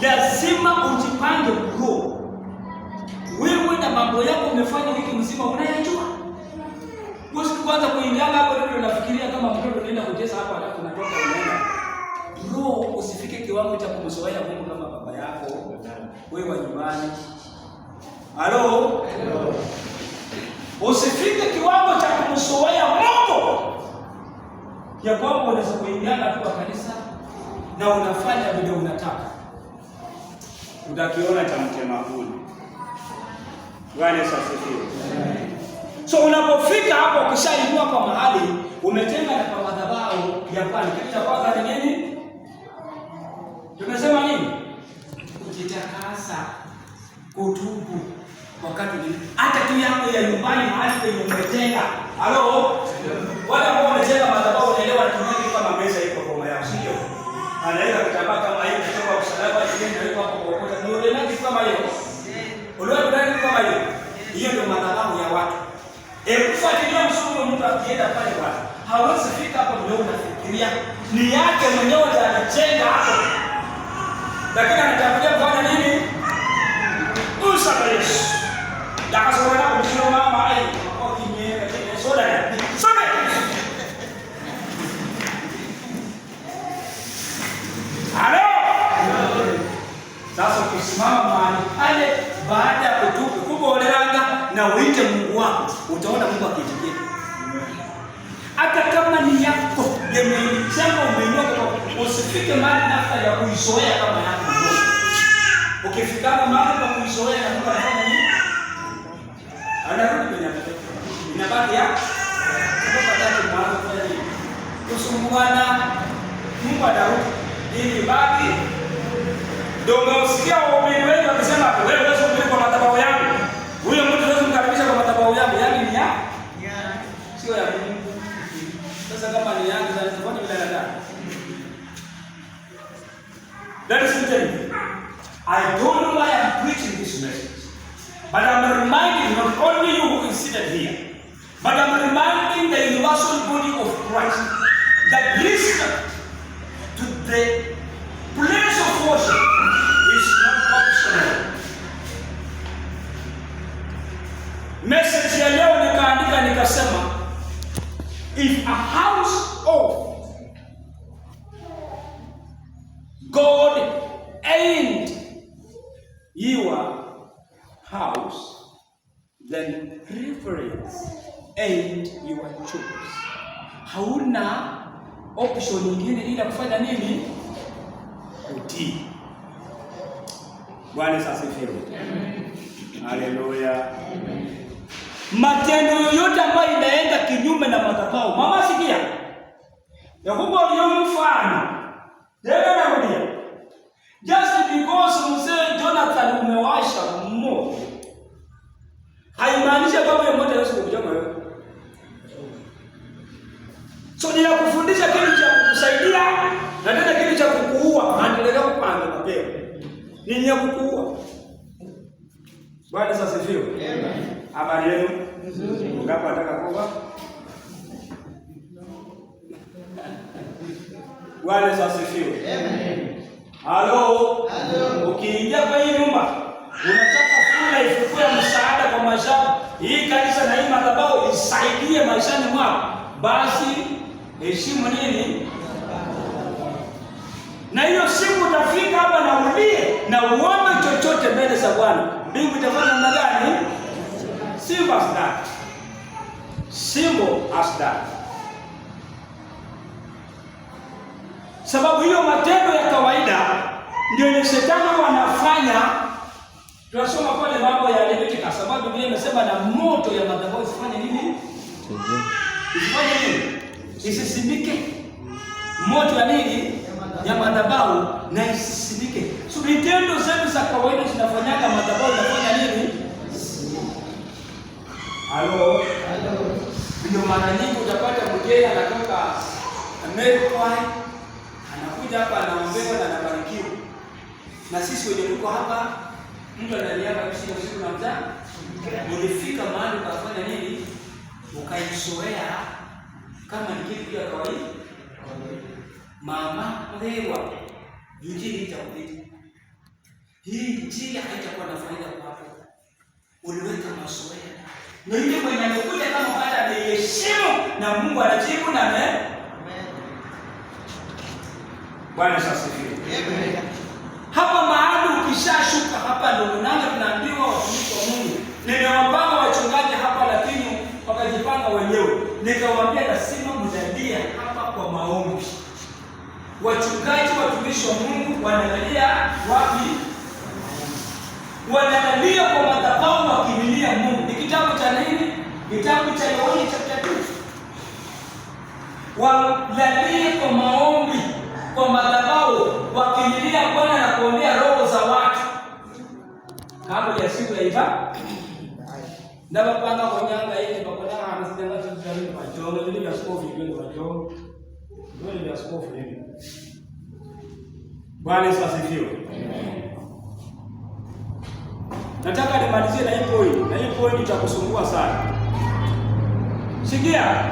Lazima ujipange bro. Wewe na mambo yako umefanya wiki mzima unayajua. Wewe kwanza kuingia hapo ndio unafikiria kama mtoto anaenda kucheza hapo alafu unatoka unaenda. Bro, usifike kiwango cha kumzoea Mungu kama baba yako. Wewe wa nyumbani. Hello. Usifike kiwango cha kumzoea Mungu ya kwamba unaweza kuingia tu kwa kanisa na unafanya vile unataka. Utakiona cha mtema kuni. Bwana Yesu asifiwe. So unapofika hapo ukishainua kwa mahali umetenga na kwa madhabahu ya pale, kitu cha kwanza ni nini? Tumesema nini? Kujitakasa, kutubu. Wakati hata tu yako ya nyumbani mahali penye umetenga. Halo? Wale ambao wametenga madhabahu unaelewa tunaje kama meza iko kwa yao, sio? Anaweza kutambaa kama hiyo kutoka usalama ile iko hapo kwa kokote. Ni ule nani kama hiyo? Ule nani kama hiyo? Hiyo ndio madhabahu ya watu. Kufuatilia msomo mtu akienda pale bwana. Hawezi fika hapo ndio unafikiria. Ni yake mwenyewe ndiye anajenga hapo. Lakini anatangulia kufanya nini? Usamehe. Dakasa wana kumshukuru mama ai kwa kimyeka kile soda ya. Soda. Halo. Sasa kusimama mahali pale baada ya kutubu kuboleranga na uite Mungu wako, utaona Mungu akitikia. Hata kama ni yako yemejenga umeinua kwa usifike mahali nafta ya kuizoea kama yako. Ukifika mahali pa kuizoea na Mungu anafanya nini? Anarudi kwenye mtoto. Inabaki ya kutoka tatu mwanzo kufanya nini? Kusumbuana. Mungu anarudi ili baki. Ndio umesikia wahubiri wengi wakisema wewe unaweza kuhubiri kwa madhabahu yangu. Huyo mtu unaweza kumkaribisha kwa madhabahu yangu, yaani ni ya? Sio ya Mungu. Sasa kama ni yangu sasa nifanye bila dada. Ladies and gentlemen, I don't know why I'm preaching this message. But I'm reminding not only you who is seated here, but I'm reminding the universal body of Christ that listen to the place of worship is not optional. Message ya leo nikaandika nikasema, if a house of God ain't your house, then reverence ain't your choice. Hauna option nyingine ila kufanya nini? Kutii. Bwana asifiwe. Haleluya. Matendo yote ambayo inaenda kinyume na madhabahu. Mama sikia. Yakobo aliyomfanya. Tena narudia. Just because mzee Jonathan umewasha moto, haimaanishi kwamba yeye moto hawezi kukujenga wewe. So ninakufundisha kitu cha kukusaidia na tena kitu cha kukuua, endelea kupanga mapema. ni ya kukuua. Bwana sasa asifiwe. Amen. Habari yenu? Nzuri. Ngapi nataka kuoa? Bwana sasa asifiwe. Amen. Halo. Ukiingia kwa hii nyumba unataka kula ifukue msaada kwa maisha, hii kanisa na hii madhabahu isaidie maishani mwako, basi heshimu nini? Na hiyo siku utafika hapa na ulie na uombe chochote mbele za Bwana, mbingu itafanya namna gani? Simple as that. Simple as that. Sababu hiyo matendo ya kawaida ndio ile shetani wanafanya. Tunasoma pale mambo ya Levitika, sababu Biblia inasema na moto ya madhabahu isifanye nini? Isifanye nini? Isisimike. Moto ya nini? Ya madhabahu na isisimike. So vitendo zetu za kawaida zinafanyaga madhabahu inafanya nini? Halo. Ndio maana nyingi utapata mgeni anatoka Amerika, anakuja hapa anaombewa na anabarikiwa. Na sisi wenye tuko hapa, mtu analiaga usiku na mchana, ulifika mahali ukafanya nini? Ukaizoea kama ni kitu cha kawaida. Mama mlewa, injili itakupita. Hii injili haitakuwa na faida kwako. Uliweka mazoea. Na yule mwenye anakuja kama baada ameheshimu na Mungu anajibu na amen. Bwana sasa hivi. Amen. Hapa mahali ukishashuka hapa ndio tunaambiwa watumishi wa Mungu. Nimewapanga wachungaji hapa lakini wakajipanga wenyewe. Nikawaambia lazima mdalia hapa kwa maombi. Wachungaji watumishi wa Mungu wanalalia wapi? Wanalalia kwa madhabahu wakimilia Mungu. Ni kitabu cha nini? Kitabu cha Yohana chapter 2. Walalie kwa maombi kwa madhabahu wakimilia Bwana na kuombea roho za watu. Kabla ya siku ya ibada. Ndaba panga konyanga hii bakona anasema tuzarini kwa jomo ile ya skofu ile kwa jomo. Ndio ya skofu ile. Bwana Yesu asifiwe. Nataka nimalizie na hii point. Na hii point itakusumbua sana. Sikia.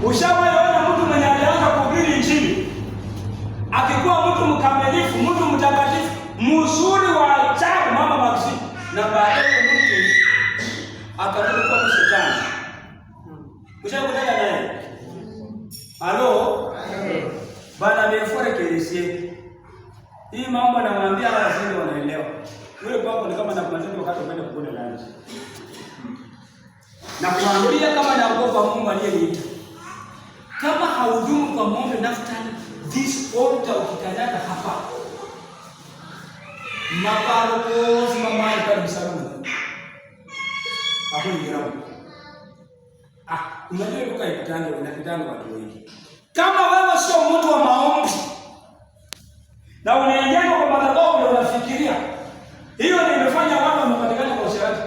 Ushawaona mtu mwenye alianza kuhubiri injili akikuwa mtu mkamilifu, mtu mtakatifu, mzuri wa ajabu mama Maxi, na baadaye mtu akarudi kwa shetani. Ushakutana naye? Halo? Bana before kelesi. Hii mambo namwambia wazee wanaelewa. Wewe kwako ni kama nakuanzia wakati unaenda kuona lunch. Na kuambia kama naogopa Mungu aliyeniita. Kama haudumu kwa maombi naftani, this altar ukikanyaga hapa. Maparo mama kwa msaluni. Hapo ni grau. Unajua yuko ikitanga unakitanga watu wengi. Kama wewe sio mtu wa maombi na unaingia kwa madhabahu na unafikiria hiyo ndio imefanya watu wamepatikana kwa usherati.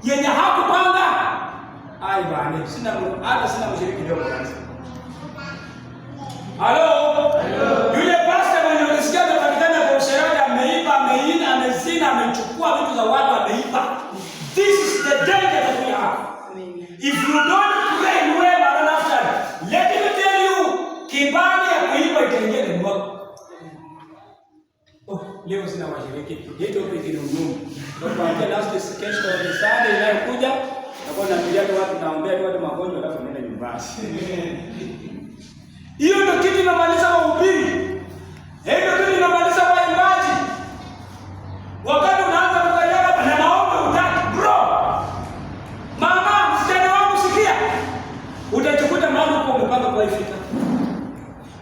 Yenye hakupanga ai bana, sina mshiriki leo kanisa. Halo? Yule pastor mwenye unasikia amepatikana kwa usherati, ameiba, amezina, amechukua vitu za watu, ameiba. This is the danger that we have. If you don't pray well after, let me tell you, kibali ya kuiba itaingia ndani mwako. Leo sina washiriki. Yeto pekee ni Mungu. Kwa last kesho ya Sunday inayokuja, nakuwa naambia watu naombea watu magonjwa alafu naenda nyumbani. Hiyo ndio kitu inamaliza mahubiri. Hiyo kitu inamaliza waimbaji. Wakati unaanza kukanyaga na maombi utaki, bro. Mama, msichana wangu sikia. Utachukuta mahali uko umepanga kwa ifika.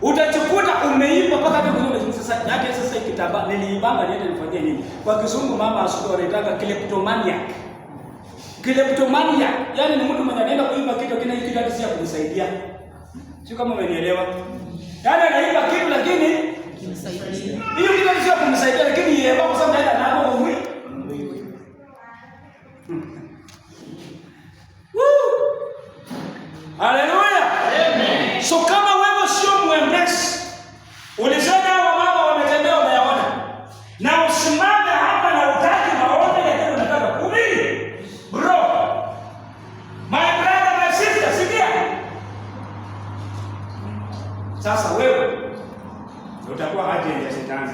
Utachukuta umeimba mpaka hata kwenye sasa yake sasa ikitaba niliibanga niende nifanyie nini? Kwa kizungu mama asubuhi wanaitaka kleptomania. Kleptomania, yani ni mtu mwenye anaenda kuimba kitu kile kitu hadi si kumsaidia. Sio kama umenielewa? Yaani anaimba kitu lakini kumsaidia. Hiyo kitu sio kumsaidia lakini yeye kwa sababu anaenda na hapo mwili. Haleluya. Amen. So kama wewe sio mwembesi, ulisema wewe utakuwa agent ya shetani.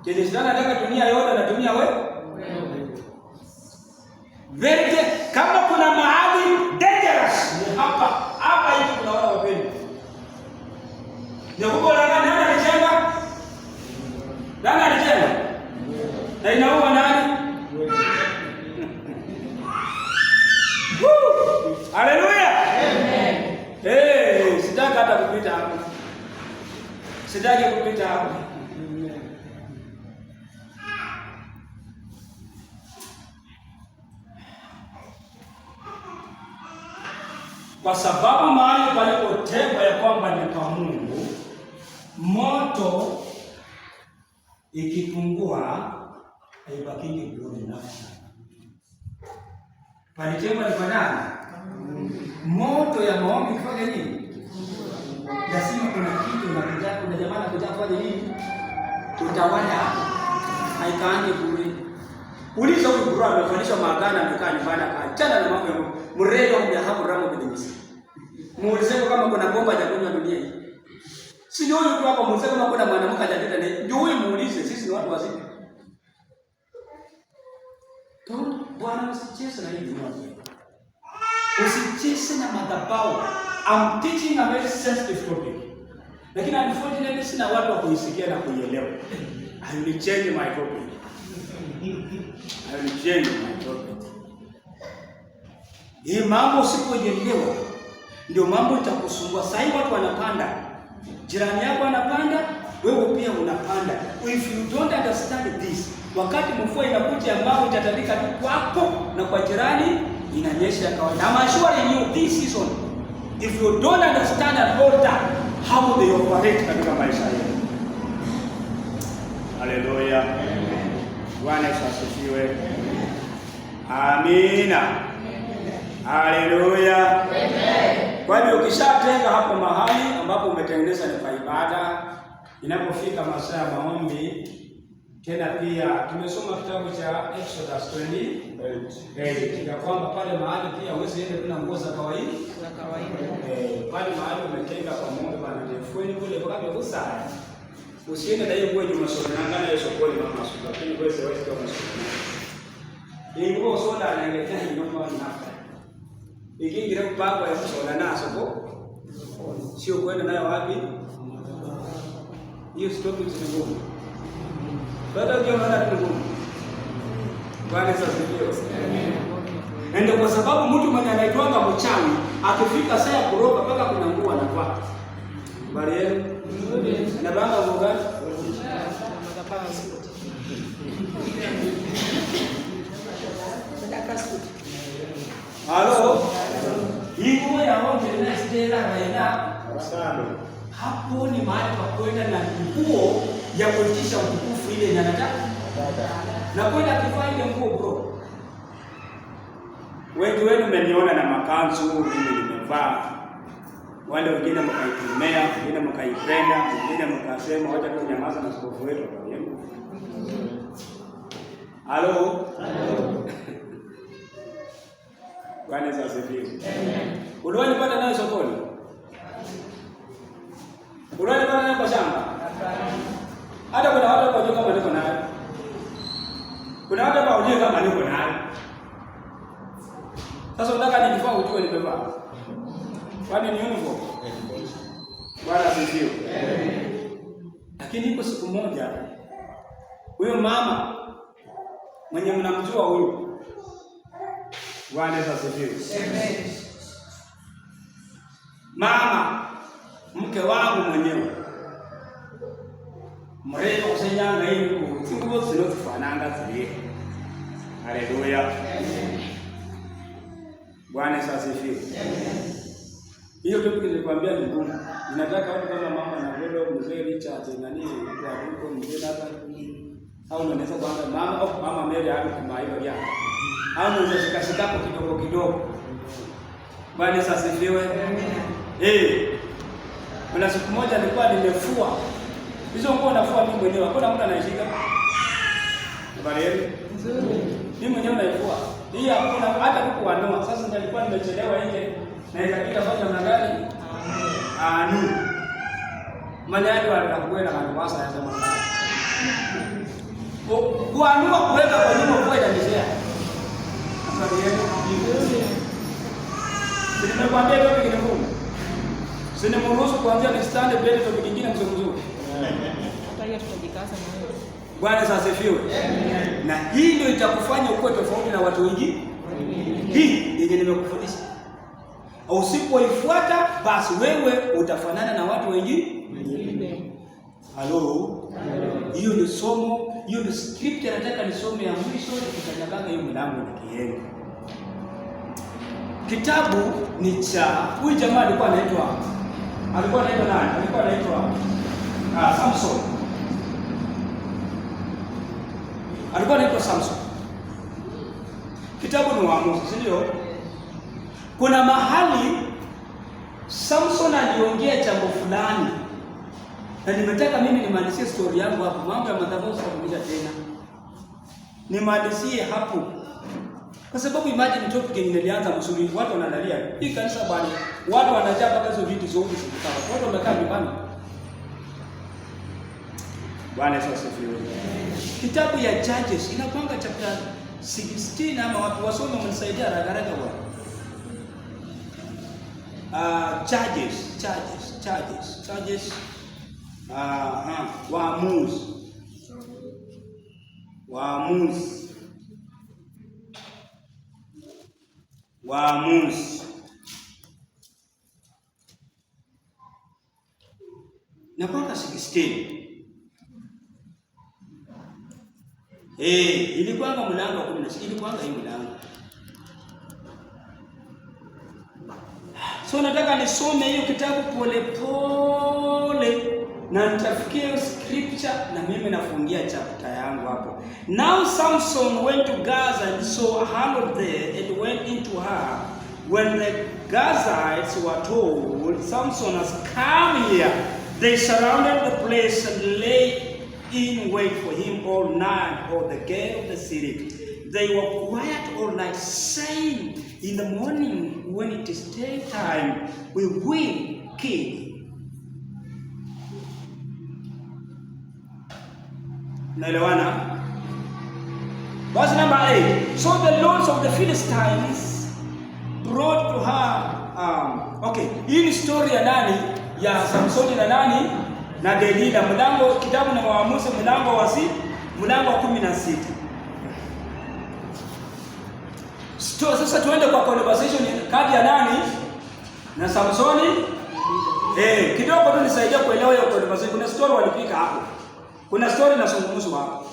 Kile shetani anataka dunia yote anatumia wewe. Very kama kuna mahali dangerous ni hapa hivi tunaona wapendwa. Ndio huko nani alijenga? Nani alijenga? Na inaua nani? Haleluya. Amen. Sitaki hata kupita hapo. Sitaki kupita hapo. Kwa sababu mahali palipotengwa ya kwamba ni pa Mungu, moto ikipungua haibakingi bure nafsi. Palitengwa ni kwa nani? Moto ya maombi kufanya nini? Lazima kuna kitu unakuja, kuna jamaa anakuja kufanya nini? Utawala haikaangi bure. Uliza huyu bro amefanyishwa maagano amekaa nyumbani akaachana na mambo ya mrego ya hapo ramo bidimisi. Muulize kama kuna bomba ya kunywa dunia hii. Si ndio huyu tu hapa muulize kama kuna mwanamke hajapita naye. Ndio huyu muulize, sisi ni watu wazima. Bwana usicheze na hii dunia. Usicheze na madhabahu. I'm teaching a very sensitive topic. Lakini unfortunately sina watu wa kuisikia na kuielewa. I will change my topic. I will change my topic. Hii mambo usipoielewa ndio mambo itakusumbua. Sasa watu wanapanda. Jirani yako anapanda, wewe pia unapanda. If you don't understand this, wakati mvua inakuja ambao itatandika tu kwako na kwa jirani inanyesha kawaida. I'm assuring you this season, if you don't understand and hold that, how they operate katika maisha yako. Haleluya. Bwana asifiwe. Amina. Haleluya. Amen. Kwa hiyo ukishatenga hapo mahali ambapo umetengeneza ni kwa ibada, inapofika masaa ya maombi, tena pia tumesoma kitabu cha Exodus 20 ya kwamba pale mahali pia uweze ende kuna nguo za kawaida. Pale mahali umetenga kwa Mungu bana jefueni kule kwa sababu usaya. Usiende na hiyo nguo nyuma sokoni ngana hiyo sokoni mama asuka. Lakini wewe siwezi kama sokoni. Hii nguo soda anaelekea nyuma na nafaka. Ikiingia kupakwa ya soda na soko. Sio kwenda nayo wapi? Hiyo stop ni ngumu. Bado ndio maana ngumu. Bwana asifiwe. Ndio kwa sababu mtu mwenye anaitwanga mchawi akifika saa ya kuroga mpaka kuna nguo anavaa. Bali yeye na banga ngogani? Halo. Hii nguo ya ng'ombe na stela na sana. Hapo ni mahali pa kwenda na nguo ya kuitisha utukufu ile inataka. Na kwenda kufanya ile nguo bro. Wengi wenu mmeniona na makanzu mimi nimevaa. Wale wengine mkaitumia, wengine mkaipenda, wengine mkasema wacha tunyamaza na skofu wetu kwa hiyo. Halo. Bwana asifiwe. Amen. Uliwahi pata nayo sokoni? Uliwahi pata nayo kwa shamba? Hata kuna watu wajua kama niko nayo. Kuna watu wajua kama niko nayo. Sasa unataka nijifaa ujue nimevaa. Kwani ni uniform? Bwana asifiwe. Amen. Lakini iko siku moja huyo mama mwenye mnamjua huyo. Bwana asifiwe. Amen. Mama mke wangu mwenyewe mrefu kusenyanga hivi nguo zinazofanana zile. Haleluya. Amen. Bwana asifiwe. Amen. Hiyo topic nilikwambia ni ngumu. Ninataka watu kama mama na wewe mzee Richard na nini kwa huko mzee hapa au unaweza kuanza mama au mama Mary hapo kama hiyo ya. Au unaweza shikashikapo kidogo kidogo. Bwana asifiwe. Kuna siku moja nilikuwa nimefua. Hizo nguo nafua mimi mwenyewe. Hakuna mtu anayeshika. Habari yenu? Nzuri. Mimi mwenyewe naifua. Hii hakuna hata kukuanoa. Sasa nilikuwa nimechelewa nje. Na ikapita fanya na gari. Maneno watakuwa na kanwasa ya sema. Kuamua kuweka kwa nyumba kwa inanizea. Sasa yeye. Nimekwambia topic ni ngumu. Sina mruhusu kuanzia ni stand mbele topic nyingine mzunguko. Hata hiyo tutajikaza na wewe. Bwana sasa asifiwe. Na hii ndio itakufanya ukuwe tofauti na watu wengine. Hii yenye nimekufundisha. Usipoifuata basi wewe utafanana na watu wengine. Halo. Hiyo ni somo, hiyo ni script nataka nisome ya mwisho tukanyagaga hiyo mlango nikienda. Kitabu ni cha huyu jamaa alikuwa anaitwa nani? Alikuwa anaitwa Samson. Alikuwa anaitwa Samson. Kitabu ni Waamuzi, si ndio? Kuna mahali Samson aliongea jambo fulani. Na nimetaka mimi nimalizie story yangu hapo. Mambo ya madhabahu sitakuja tena. Nimalizie hapo. Kwa sababu imagine topic nilianza msuri, watu wanaangalia. Hii kanisa bali watu wanajaa mpaka hizo vitu zote zikitaka. Watu wamekaa nyumbani. Bwana Yesu asifiwe. Kitabu ya Judges inapanga chapter 16 ama watu wasome mnisaidia haraka bwana. Judges. Waamuzi. Na mpaka 16. Ilikuwa mlango wa 16, ilikuwa hii mlango. So nataka nisome hiyo kitabu pole pole na nitafikia scripture na mimi nafungia chapter yangu hapo. Now Samson went to Gaza and saw a harlot there and went into her. When the Gazites were told Samson has come here, they surrounded the place and lay in wait for him all night or the gate of the city. They were quiet all night, saying, in the morning when it is daytime, we will kill. Naelewana? Verse number 8. So the lords of the Philistines brought to her. Okay, hii ni story ya nani? Ya Samsoni na nani? Na Delila. Mlango kitabu na Waamuzi mlango wa 16. Sasa tuende kwa conversation kati ya nani na Samsoni. Kidogo tu nisaidia kuelewa hiyo conversation. Kuna story walipika hapo. Kuna story na zungumzo hapo.